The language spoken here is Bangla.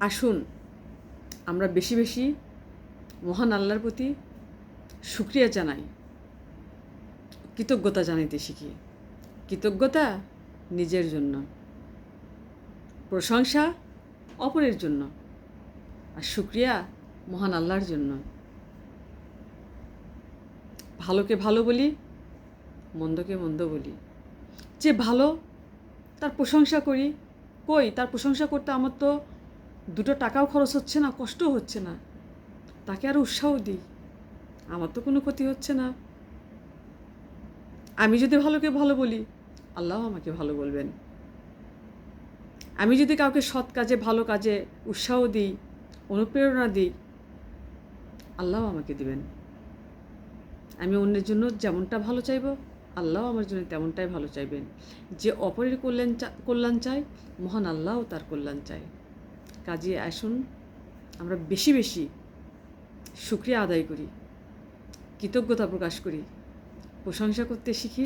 আসুন আমরা বেশি বেশি মহান আল্লাহর প্রতি শুকরিয়া জানাই, কৃতজ্ঞতা জানাইতে শিখি। কৃতজ্ঞতা নিজের জন্য, প্রশংসা অপরের জন্য, আর শুকরিয়া মহান আল্লাহর জন্য। ভালোকে ভালো বলি, মন্দকে মন্দ বলি। যে ভালো তার প্রশংসা করি। কই, তার প্রশংসা করতে আমার তো দুটো টাকাও খরচ হচ্ছে না, কষ্টও হচ্ছে না, তাকে আরও উৎসাহ দিই। আমার তো কোনো ক্ষতি হচ্ছে না। আমি যদি ভালোকে ভালো বলি, আল্লাহ আমাকে ভালো বলবেন। আমি যদি কাউকে সৎ কাজে, ভালো কাজে উৎসাহ দিই, অনুপ্রেরণা দিই, আল্লাহ আমাকে দিবেন। আমি অন্যের জন্য যেমনটা ভালো চাইব, আল্লাহ আমার জন্য তেমনটাই ভালো চাইবেন। যে অপরের কল্যাণ চায়, মহান আল্লাহও তার কল্যাণ চায়। কাজে আসুন আমরা বেশি বেশি শুকরিয়া আদায় করি, কৃতজ্ঞতা প্রকাশ করি, প্রশংসা করতে শিখি।